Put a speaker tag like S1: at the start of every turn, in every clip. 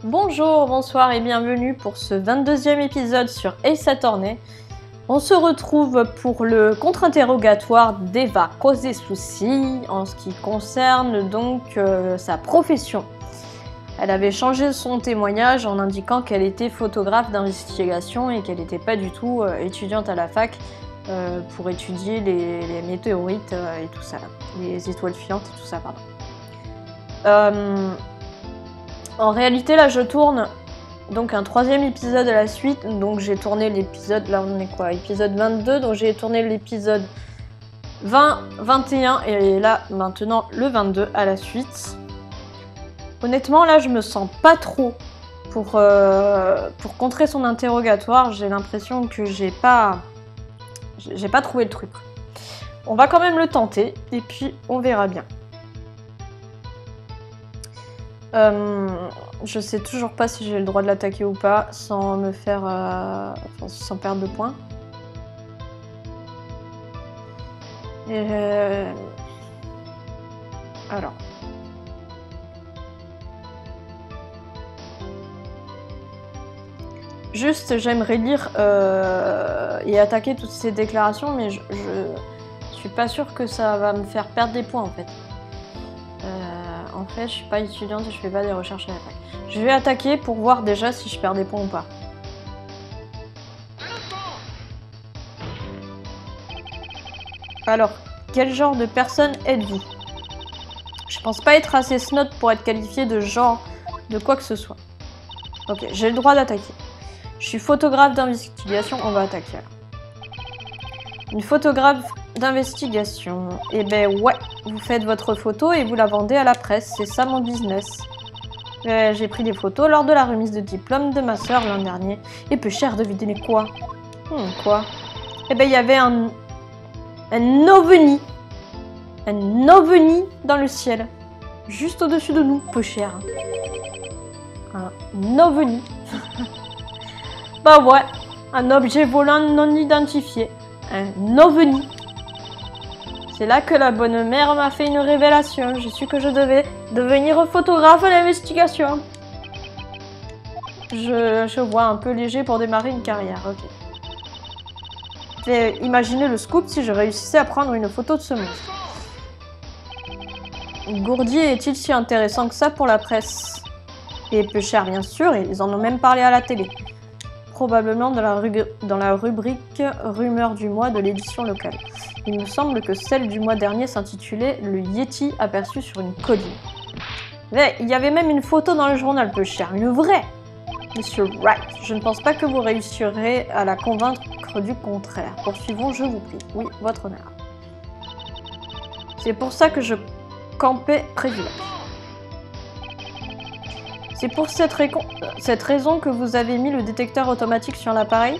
S1: Bonjour, bonsoir et bienvenue pour ce 22e épisode sur Ace Attorney. On se retrouve pour le contre-interrogatoire d'Eva Kosé-Souci en ce qui concerne donc sa profession. Elle avait changé son témoignage en indiquant qu'elle était photographe d'investigation et qu'elle n'était pas du tout étudiante à la fac pour étudier les météorites et tout ça, les étoiles filantes et tout ça, pardon. En réalité, là, je tourne donc un 3e épisode à la suite. Donc, j'ai tourné l'épisode... Là, on est quoi? Épisode 22. Donc, j'ai tourné l'épisode 20, 21 et là, maintenant, le 22 à la suite. Honnêtement, là, je me sens pas trop pour contrer son interrogatoire. J'ai l'impression que j'ai pas trouvé le truc. On va quand même le tenter et puis on verra bien. Je sais toujours pas si j'ai le droit de l'attaquer ou pas sans me faire... sans perdre de points. Alors. Juste, j'aimerais lire et attaquer toutes ces déclarations, mais je suis pas sûre que ça va me faire perdre des points en fait. En fait, je suis pas étudiante et je fais pas des recherches à la fac. Je vais attaquer pour voir déjà si je perds des points ou pas. Alors, quel genre de personne êtes-vous? Je pense pas être assez snob pour être qualifiée de genre de quoi que ce soit. Ok, j'ai le droit d'attaquer. Je suis photographe d'investigation, on va attaquer alors. Une photographe d'investigation. Eh ben ouais, vous faites votre photo et vous la vendez à la presse, c'est ça mon business. J'ai pris des photos lors de la remise de diplôme de ma sœur l'an dernier. Et peu cher, devinez quoi? Quoi? Eh ben il y avait un ovni. Un ovni dans le ciel. Juste au-dessus de nous, peu cher. Un ovni. Bah ouais, un objet volant non identifié. Un ovni. C'est là que la bonne mère m'a fait une révélation. J'ai su que je devais devenir photographe d'investigation. Je vois un peu léger pour démarrer une carrière, ok. Imaginez le scoop si je réussissais à prendre une photo de ce monstre. Gourdier est-il si intéressant que ça pour la presse? Et peu cher bien sûr, et ils en ont même parlé à la télé. Probablement dans la rubrique Rumeurs du mois de l'édition locale. Il me semble que celle du mois dernier s'intitulait Le Yeti aperçu sur une colline. Mais il y avait même une photo dans le journal, peu cher, une vraie. Monsieur Wright, je ne pense pas que vous réussirez à la convaincre du contraire. Poursuivons, je vous prie. Oui, votre honneur. C'est pour ça que je campais près du lac. C'est pour cette raison que vous avez mis le détecteur automatique sur l'appareil?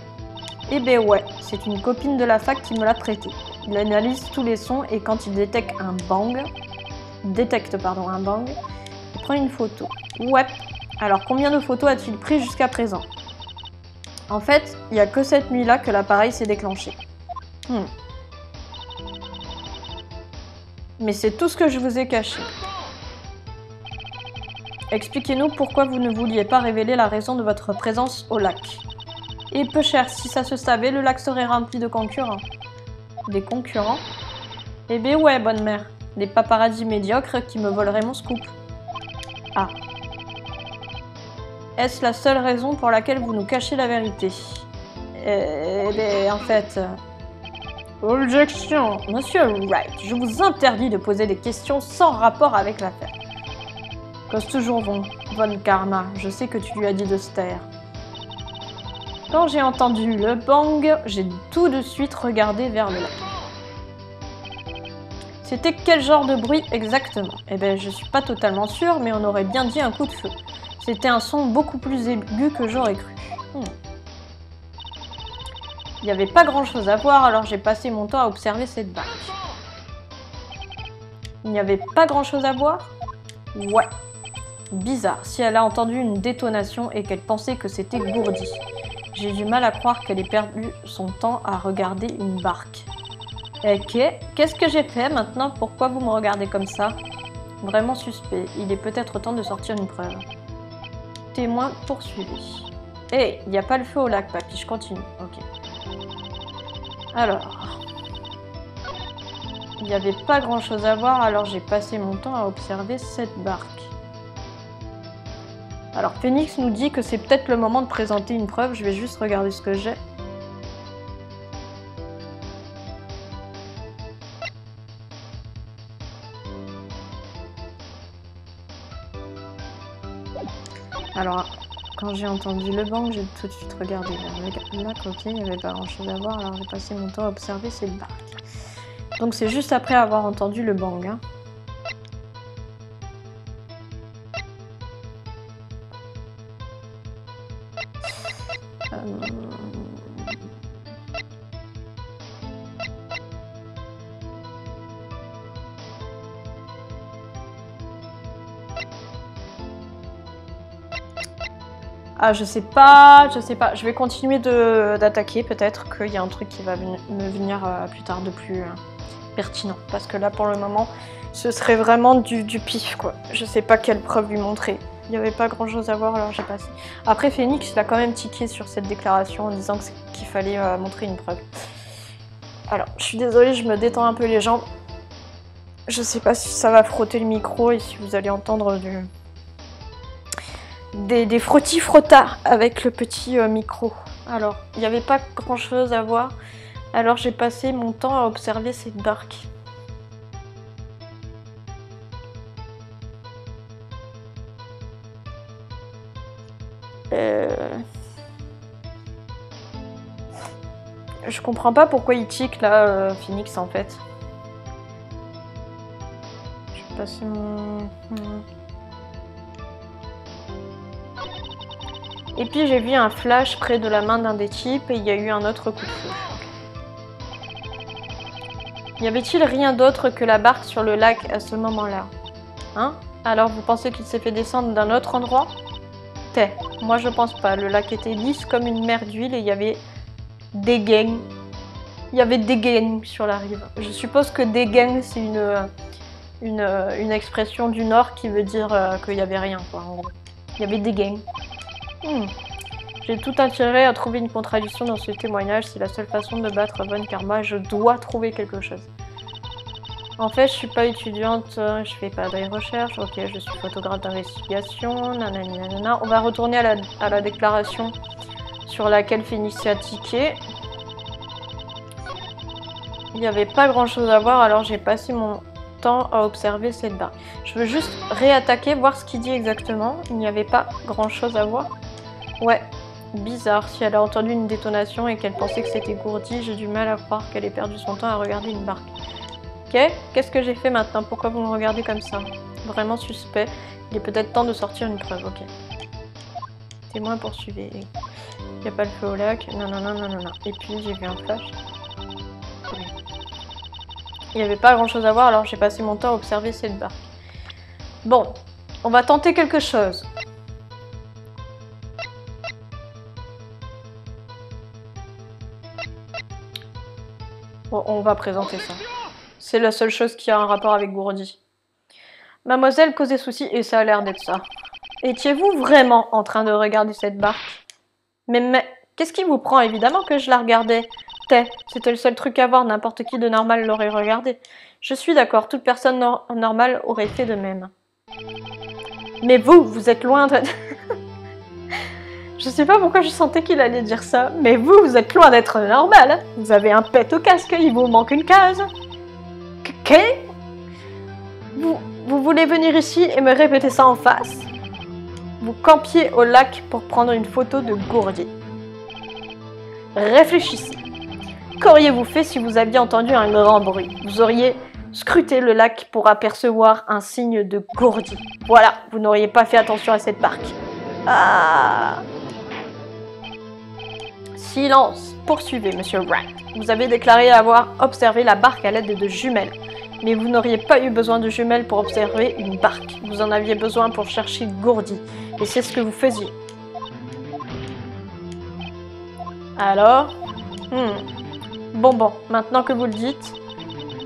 S1: Eh ben ouais, c'est une copine de la fac qui me l'a prêté. Il analyse tous les sons et quand il détecte un bang, il prend une photo. Ouais. Alors combien de photos a-t-il pris jusqu'à présent? En fait, il n'y a que cette nuit-là que l'appareil s'est déclenché. Mais c'est tout ce que je vous ai caché. Expliquez-nous pourquoi vous ne vouliez pas révéler la raison de votre présence au lac. Et peu cher, si ça se savait, le lac serait rempli de concurrents. Des concurrents? Eh bien ouais, bonne mère. Des paparazzis médiocres qui me voleraient mon scoop. Ah. Est-ce la seule raison pour laquelle vous nous cachez la vérité? Eh bien, en fait... Objection! Monsieur Wright, je vous interdis de poser des questions sans rapport avec l'affaire. Cause toujours von Karma, je sais que tu lui as dit de se taire. Quand j'ai entendu le bang, j'ai tout de suite regardé vers le lac. C'était quel genre de bruit exactement? Eh ben, je suis pas totalement sûre, mais on aurait bien dit un coup de feu. C'était un son beaucoup plus aigu que j'aurais cru. Il n'y avait pas grand chose à voir, alors j'ai passé mon temps à observer cette barque. Il n'y avait pas grand chose à voir? Ouais. Bizarre, si elle a entendu une détonation et qu'elle pensait que c'était Gourdi. J'ai du mal à croire qu'elle ait perdu son temps à regarder une barque. Ok, qu'est-ce que j'ai fait maintenant? Pourquoi vous me regardez comme ça? Vraiment suspect, il est peut-être temps de sortir une preuve. Témoin poursuivi. Hey, il n'y a pas le feu au lac, papy, je continue. Ok. Alors... Il n'y avait pas grand chose à voir, alors j'ai passé mon temps à observer cette barque. Alors Phoenix nous dit que c'est peut-être le moment de présenter une preuve, je vais juste regarder ce que j'ai. Alors, quand j'ai entendu le bang, j'ai tout de suite regardé vers le lac, ok, il n'y avait pas grand chose à voir, alors j'ai passé mon temps à observer cette barque. Donc c'est juste après avoir entendu le bang. Hein. Ah, je sais pas. Je vais continuer d'attaquer, peut-être qu'il y a un truc qui va me venir plus tard de plus pertinent. Parce que là, pour le moment, ce serait vraiment du pif, quoi. Je sais pas quelle preuve lui montrer. Il n'y avait pas grand chose à voir, alors j'ai passé. Après, Phoenix, il a quand même tiqué sur cette déclaration en disant qu'il fallait montrer une preuve. Alors, je suis désolée, je me détends un peu les jambes. Je sais pas si ça va frotter le micro et si vous allez entendre des frottis-frottas avec le petit micro. Alors, il n'y avait pas grand chose à voir. Alors, j'ai passé mon temps à observer cette barque. Je comprends pas pourquoi il tique là, Phoenix, en fait. Je vais passer mon... Et puis j'ai vu un flash près de la main d'un des types et il y a eu un autre coup de feu. Y avait-il rien d'autre que la barque sur le lac à ce moment-là? Hein? Alors vous pensez qu'il s'est fait descendre d'un autre endroit? Moi je pense pas. Le lac était lisse comme une mer d'huile et il y avait des gangs. Il y avait des gangs sur la rive. Je suppose que des gangs c'est une expression du Nord qui veut dire qu'il y avait rien, quoi, en gros. Il y avait des gangs. J'ai tout intérêt à trouver une contradiction dans ce témoignage. C'est la seule façon de battre Von Karma. Je dois trouver quelque chose. En fait, je suis pas étudiante, je fais pas de recherche. Ok, je suis photographe d'investigation. Nanani nanana. On va retourner à la déclaration sur laquelle Phoenix a tiqué. Il n'y avait pas grand chose à voir, alors j'ai passé mon temps à observer cette barque. Je veux juste réattaquer, voir ce qu'il dit exactement. Il n'y avait pas grand chose à voir. Ouais, bizarre. Si elle a entendu une détonation et qu'elle pensait que c'était Gourdi, j'ai du mal à croire qu'elle ait perdu son temps à regarder une barque. Ok, qu'est-ce que j'ai fait maintenant? Pourquoi vous me regardez comme ça? Vraiment suspect. Il est peut-être temps de sortir une preuve, ok. Témoin poursuivi. Il n'y a pas le feu au lac. Non. Et puis j'ai vu un flash. Il n'y avait pas grand chose à voir, alors j'ai passé mon temps à observer cette barque. Bon, on va tenter quelque chose. Bon, on va présenter ça. C'est la seule chose qui a un rapport avec Gourdi. Mademoiselle causait souci et ça a l'air d'être ça. Étiez-vous vraiment en train de regarder cette barque? Mais qu'est-ce qui vous prend? Évidemment que je la regardais. C'était le seul truc à voir, n'importe qui de normal l'aurait regardé. Je suis d'accord, toute personne normale aurait fait de même. Mais vous êtes loin de... Je sais pas pourquoi je sentais qu'il allait dire ça, mais vous êtes loin d'être normal. Vous avez un pet au casque, il vous manque une case. Vous voulez venir ici et me répéter ça en face? Vous campiez au lac pour prendre une photo de Gourdi. Réfléchissez. Qu'auriez-vous fait si vous aviez entendu un grand bruit? Vous auriez scruté le lac pour apercevoir un signe de Gourdi. Voilà, vous n'auriez pas fait attention à cette barque. Ah! Silence. Poursuivez, monsieur Wright. Vous avez déclaré avoir observé la barque à l'aide de jumelles. Mais vous n'auriez pas eu besoin de jumelles pour observer une barque. Vous en aviez besoin pour chercher Gourdi. Et c'est ce que vous faisiez. Alors? Bon, maintenant que vous le dites,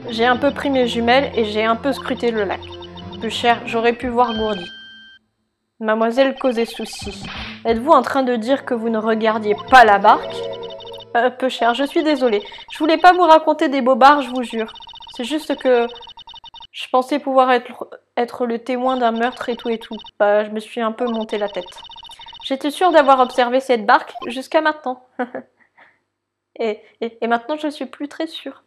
S1: j'ai un peu pris mes jumelles et j'ai un peu scruté le lac. Plus cher, j'aurais pu voir Gourdi. Mademoiselle causait souci. Êtes-vous en train de dire que vous ne regardiez pas la barque? Peu cher, je suis désolée. Je voulais pas vous raconter des bobards, je vous jure. C'est juste que je pensais pouvoir être le témoin d'un meurtre et tout et tout. Bah, je me suis un peu monté la tête. J'étais sûre d'avoir observé cette barque jusqu'à maintenant. et maintenant, je suis plus très sûre.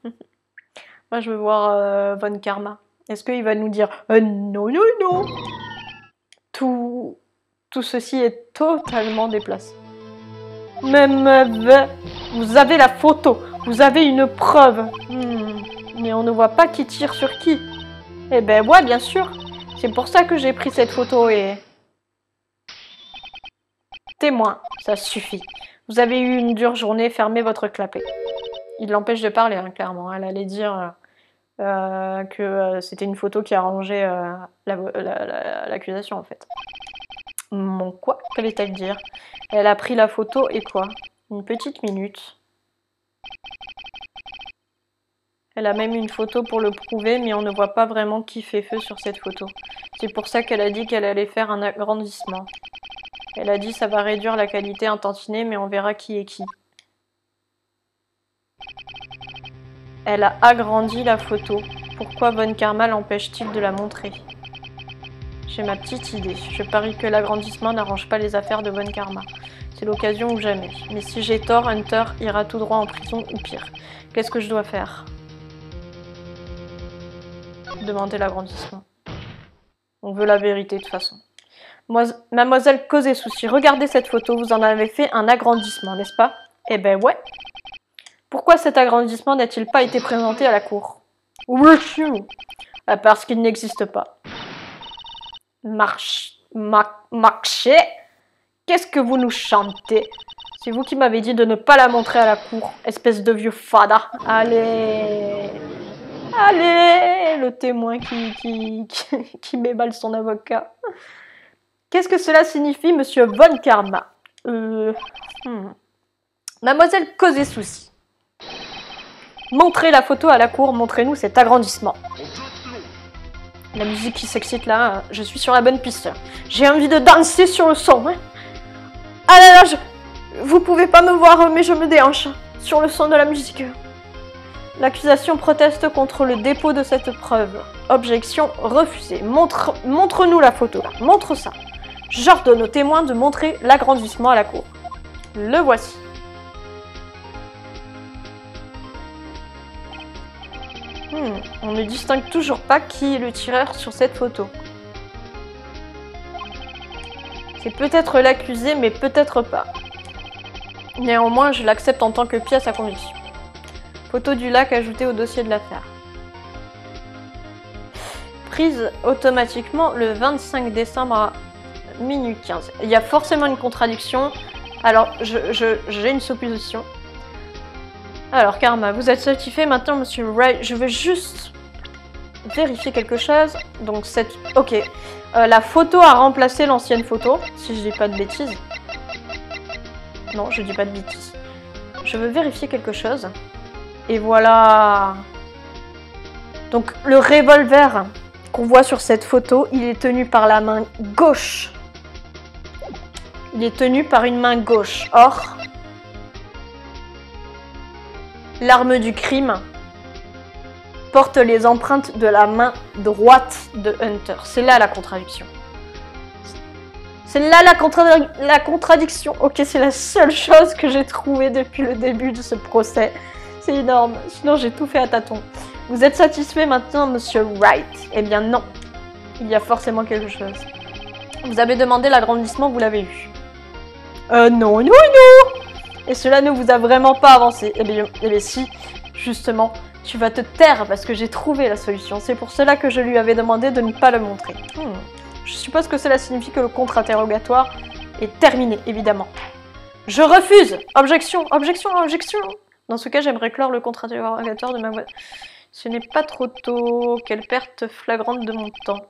S1: Moi, je veux voir Von Karma. Est-ce qu'il va nous dire non, non, non. Tout ceci est totalement déplacé. Mais vous avez la photo. Vous avez une preuve. Mais on ne voit pas qui tire sur qui. Eh ben ouais, bien sûr. C'est pour ça que j'ai pris cette photo et... Témoin, ça suffit. Vous avez eu une dure journée, fermez votre clapet. Il l'empêche de parler, hein, clairement. Elle allait dire que c'était une photo qui arrangeait l'accusation, en fait. Mon quoi? Qu'allait-elle dire? Elle a pris la photo et quoi? Une petite minute. Elle a même une photo pour le prouver, mais on ne voit pas vraiment qui fait feu sur cette photo. C'est pour ça qu'elle a dit qu'elle allait faire un agrandissement. Elle a dit ça va réduire la qualité un tantinet, mais on verra qui est qui. Elle a agrandi la photo. Pourquoi Von Karma l'empêche-t-il de la montrer? J'ai ma petite idée. Je parie que l'agrandissement n'arrange pas les affaires de Von Karma. C'est l'occasion ou jamais. Mais si j'ai tort, Hunter ira tout droit en prison ou pire. Qu'est-ce que je dois faire? Demander l'agrandissement. On veut la vérité de toute façon. Mademoiselle causait souci. Regardez cette photo, vous en avez fait un agrandissement, n'est-ce pas? Eh ben ouais. Pourquoi cet agrandissement n'a-t-il pas été présenté à la cour? Parce qu'il n'existe pas. Marché? Qu'est-ce que vous nous chantez? C'est vous qui m'avez dit de ne pas la montrer à la cour, espèce de vieux fada. Allez! Allez! Le témoin qui m'éballe son avocat. Qu'est-ce que cela signifie, monsieur Von Karma? Mademoiselle causait souci. Montrez la photo à la cour, montrez-nous cet agrandissement. La musique qui s'excite là, je suis sur la bonne piste. J'ai envie de danser sur le son. Hein. Ah là là, vous pouvez pas me voir, mais je me déhanche sur le son de la musique. L'accusation proteste contre le dépôt de cette preuve. Objection refusée. Montre-nous la photo là, montre ça. J'ordonne aux témoins de montrer l'agrandissement à la cour. Le voici. On ne distingue toujours pas qui est le tireur sur cette photo. C'est peut-être l'accusé, mais peut-être pas. Néanmoins, je l'accepte en tant que pièce à conviction. Photo du lac ajoutée au dossier de l'affaire. Prise automatiquement le 25 décembre à minuit 15. Il y a forcément une contradiction. Alors, j'ai une supposition. Alors, Karma, vous êtes satisfait maintenant, monsieur Wright? Je veux juste vérifier quelque chose. Donc, ok. La photo a remplacé l'ancienne photo, si je dis pas de bêtises. Non, je dis pas de bêtises. Je veux vérifier quelque chose. Et voilà. Donc, le revolver qu'on voit sur cette photo, il est tenu par la main gauche. Il est tenu par une main gauche. Or, l'arme du crime porte les empreintes de la main droite de Hunter. C'est là la contradiction. C'est là la contradiction. Ok, c'est la seule chose que j'ai trouvée depuis le début de ce procès. C'est énorme. Sinon, j'ai tout fait à tâtons. Vous êtes satisfait maintenant, monsieur Wright? Eh bien non. Il y a forcément quelque chose. Vous avez demandé l'agrandissement, vous l'avez eu. Non, non, non. Et cela ne vous a vraiment pas avancé. Eh bien si, justement, tu vas te taire parce que j'ai trouvé la solution. C'est pour cela que je lui avais demandé de ne pas le montrer. Je suppose que cela signifie que le contre-interrogatoire est terminé, évidemment. Je refuse! Objection, objection, objection! Dans ce cas, j'aimerais clore le contre-interrogatoire de ma voix. Ce n'est pas trop tôt. Quelle perte flagrante de mon temps.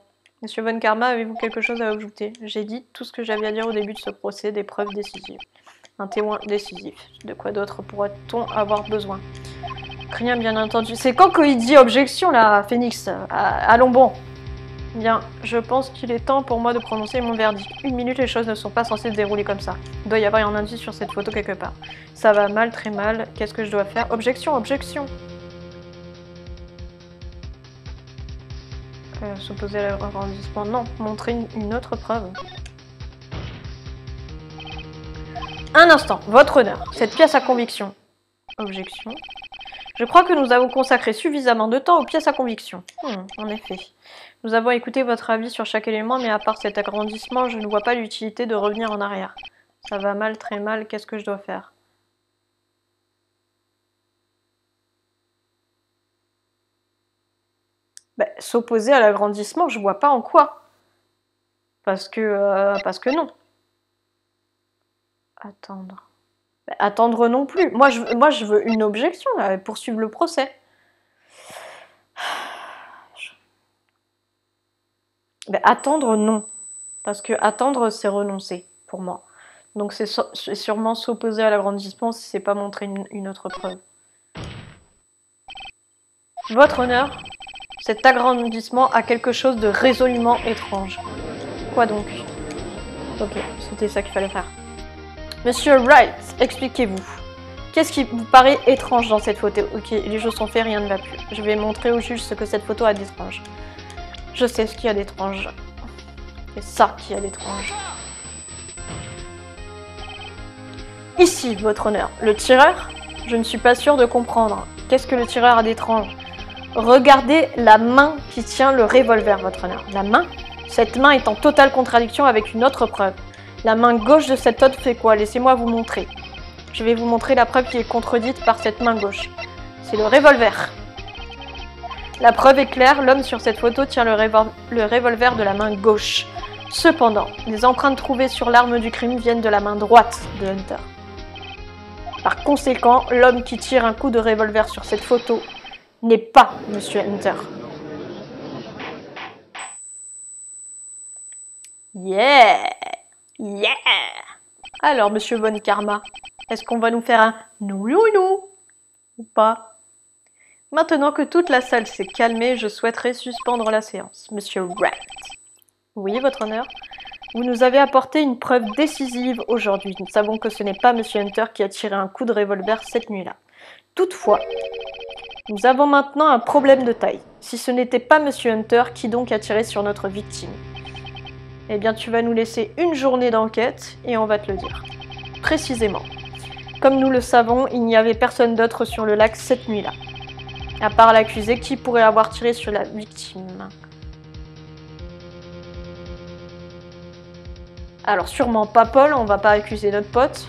S1: Monsieur Von Karma, avez-vous quelque chose à ajouter? J'ai dit tout ce que j'avais à dire au début de ce procès, des preuves décisives. Un témoin décisif. De quoi d'autre pourrait-on avoir besoin? Rien, bien entendu. C'est quand qu'il dit objection, là, Phoenix? Allons bon. Bien, je pense qu'il est temps pour moi de prononcer mon verdict. 1 minute, les choses ne sont pas censées se dérouler comme ça. Il doit y avoir un indice sur cette photo quelque part. Ça va mal, très mal. Qu'est-ce que je dois faire? Objection, objection. S'opposer à l'arrondissement. Non, montrer une autre preuve. Un instant, votre honneur. Cette pièce à conviction. Objection. Je crois que nous avons consacré suffisamment de temps aux pièces à conviction. En effet. Nous avons écouté votre avis sur chaque élément, mais à part cet agrandissement, je ne vois pas l'utilité de revenir en arrière. Ça va mal, très mal, qu'est-ce que je dois faire? S'opposer à l'agrandissement, je vois pas en quoi. Parce que non. Attendre. Attendre non plus. Moi, je veux une objection, là, poursuivre le procès. Attendre, non. Parce que attendre, c'est renoncer, pour moi. Donc c'est sûrement s'opposer à l'agrandissement si c'est pas montrer une autre preuve. Votre honneur, cet agrandissement a quelque chose de résolument étrange. Quoi donc? Ok, c'était ça qu'il fallait faire. Monsieur Wright, expliquez-vous. Qu'est-ce qui vous paraît étrange dans cette photo? Ok, les jeux sont faits, rien ne va plus. Je vais montrer au juge ce que cette photo a d'étrange. Je sais ce qu'il y a d'étrange. C'est ça qui a d'étrange. Ici, votre honneur. Le tireur? Je ne suis pas sûre de comprendre. Qu'est-ce que le tireur a d'étrange? Regardez la main qui tient le revolver, votre honneur. La main? Cette main est en totale contradiction avec une autre preuve. La main gauche de cet homme fait quoi? Laissez-moi vous montrer. Je vais vous montrer la preuve qui est contredite par cette main gauche. C'est le revolver. La preuve est claire, l'homme sur cette photo tient le revolver de la main gauche. Cependant, les empreintes trouvées sur l'arme du crime viennent de la main droite de Hunter. Par conséquent, l'homme qui tire un coup de revolver sur cette photo n'est pas Monsieur Hunter. Yeah! Yeah! Alors, Monsieur Von Karma, est-ce qu'on va nous faire un nou ou pas? Maintenant que toute la salle s'est calmée, je souhaiterais suspendre la séance. Monsieur Wright. Oui, votre honneur. Vous nous avez apporté une preuve décisive aujourd'hui. Nous savons que ce n'est pas Monsieur Hunter qui a tiré un coup de revolver cette nuit-là. Toutefois, nous avons maintenant un problème de taille. Si ce n'était pas Monsieur Hunter, qui donc a tiré sur notre victime? Eh bien, tu vas nous laisser une journée d'enquête et on va te le dire. Précisément. Comme nous le savons, il n'y avait personne d'autre sur le lac cette nuit-là. À part l'accusé, qui pourrait avoir tiré sur la victime? Alors, sûrement pas Paul, on va pas accuser notre pote.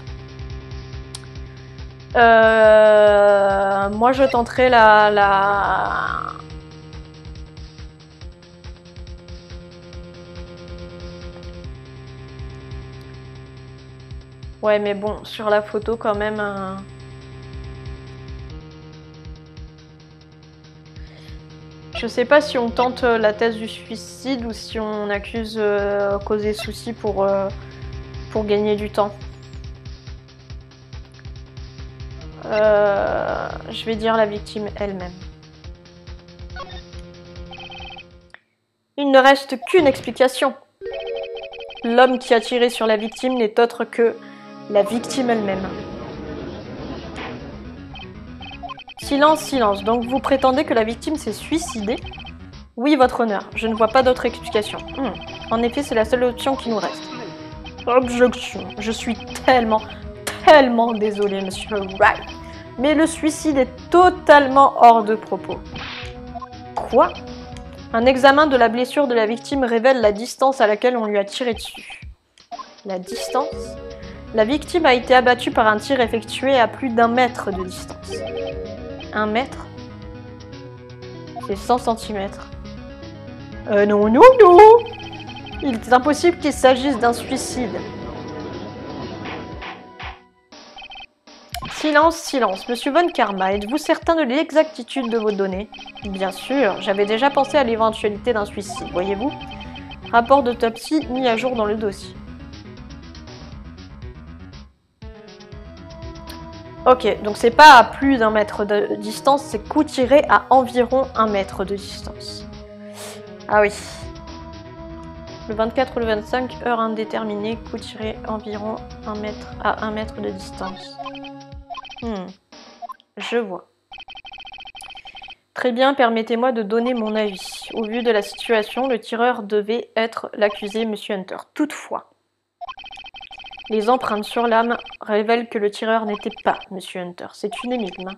S1: Moi, je tenterai la... Ouais, mais bon, sur la photo, quand même... Je sais pas si on tente la thèse du suicide ou si on accuse causer souci pour gagner du temps. Je vais dire la victime elle-même. Il ne reste qu'une explication. L'homme qui a tiré sur la victime n'est autre que la victime elle-même. Silence, silence. Donc vous prétendez que la victime s'est suicidée? Oui, votre honneur. Je ne vois pas d'autre explication. En effet, c'est la seule option qui nous reste. Objection. Je suis tellement désolée, Monsieur Wright. Mais le suicide est totalement hors de propos. Quoi? Un examen de la blessure de la victime révèle la distance à laquelle on lui a tiré dessus. La distance? La victime a été abattue par un tir effectué à plus d'1 mètre de distance. 1 mètre? C'est 100 cm. Non. Il est impossible qu'il s'agisse d'un suicide. Silence, silence. Monsieur Von Karma, êtes-vous certain de l'exactitude de vos données? Bien sûr, j'avais déjà pensé à l'éventualité d'un suicide, voyez-vous. Rapport d'autopsie mis à jour dans le dossier. Ok, donc c'est pas à plus d'1 mètre de distance, c'est coup tiré à environ 1 mètre de distance. Ah oui. Le 24 ou le 25, heure indéterminée, coup tiré environ 1 mètre à 1 mètre de distance. Je vois. Très bien, permettez-moi de donner mon avis. Au vu de la situation, le tireur devait être l'accusé, Monsieur Hunter. Toutefois, les empreintes sur l'âme révèlent que le tireur n'était pas Monsieur Hunter. C'est une énigme.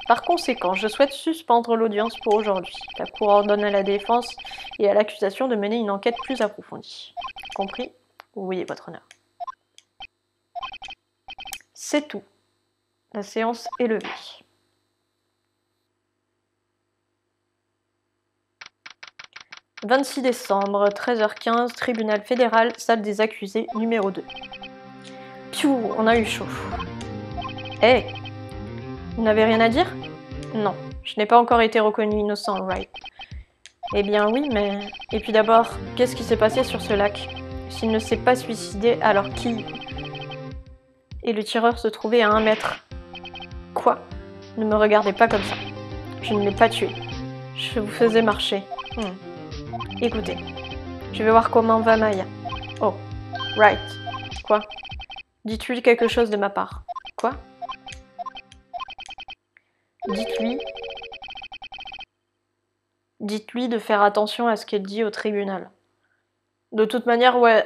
S1: Par conséquent, je souhaite suspendre l'audience pour aujourd'hui. La Cour ordonne à la défense et à l'accusation de mener une enquête plus approfondie. Compris? Oui, votre honneur. C'est tout. La séance est levée. « 26 décembre, 13h15, tribunal fédéral, salle des accusés, numéro 2. Piou, on a eu chaud. Hé, vous n'avez rien à dire? Non, je n'ai pas encore été reconnu innocent, Wright. Eh bien oui, mais... Et puis d'abord, qu'est-ce qui s'est passé sur ce lac? S'il ne s'est pas suicidé, alors qui? Et le tireur se trouvait à 1 mètre. Quoi? Ne me regardez pas comme ça. Je ne l'ai pas tué. Je vous faisais marcher. Écoutez, je vais voir comment va Maya. Oh, Wright. Quoi? Dites-lui quelque chose de ma part. Quoi? Dites-lui de faire attention à ce qu'elle dit au tribunal. De toute manière, ouais,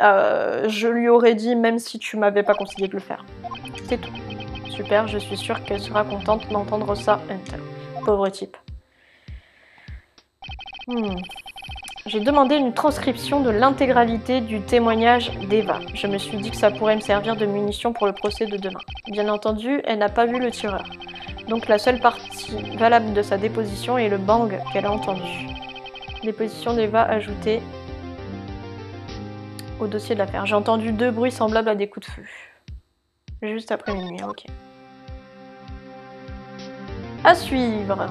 S1: je lui aurais dit même si tu m'avais pas conseillé de le faire. C'est tout. Super, je suis sûre qu'elle sera contente d'entendre ça, Hunter. Pauvre type. J'ai demandé une transcription de l'intégralité du témoignage d'Eva. Je me suis dit que ça pourrait me servir de munition pour le procès de demain. Bien entendu, elle n'a pas vu le tireur. Donc la seule partie valable de sa déposition est le bang qu'elle a entendu. Déposition d'Eva ajoutée au dossier de l'affaire. J'ai entendu 2 bruits semblables à des coups de feu. Juste après minuit, ok. À suivre.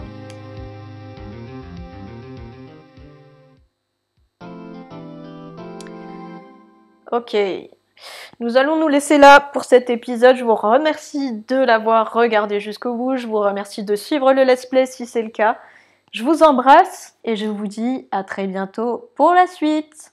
S1: Ok. Nous allons nous laisser là pour cet épisode. Je vous remercie de l'avoir regardé jusqu'au bout. Je vous remercie de suivre le let's play si c'est le cas. Je vous embrasse et je vous dis à très bientôt pour la suite.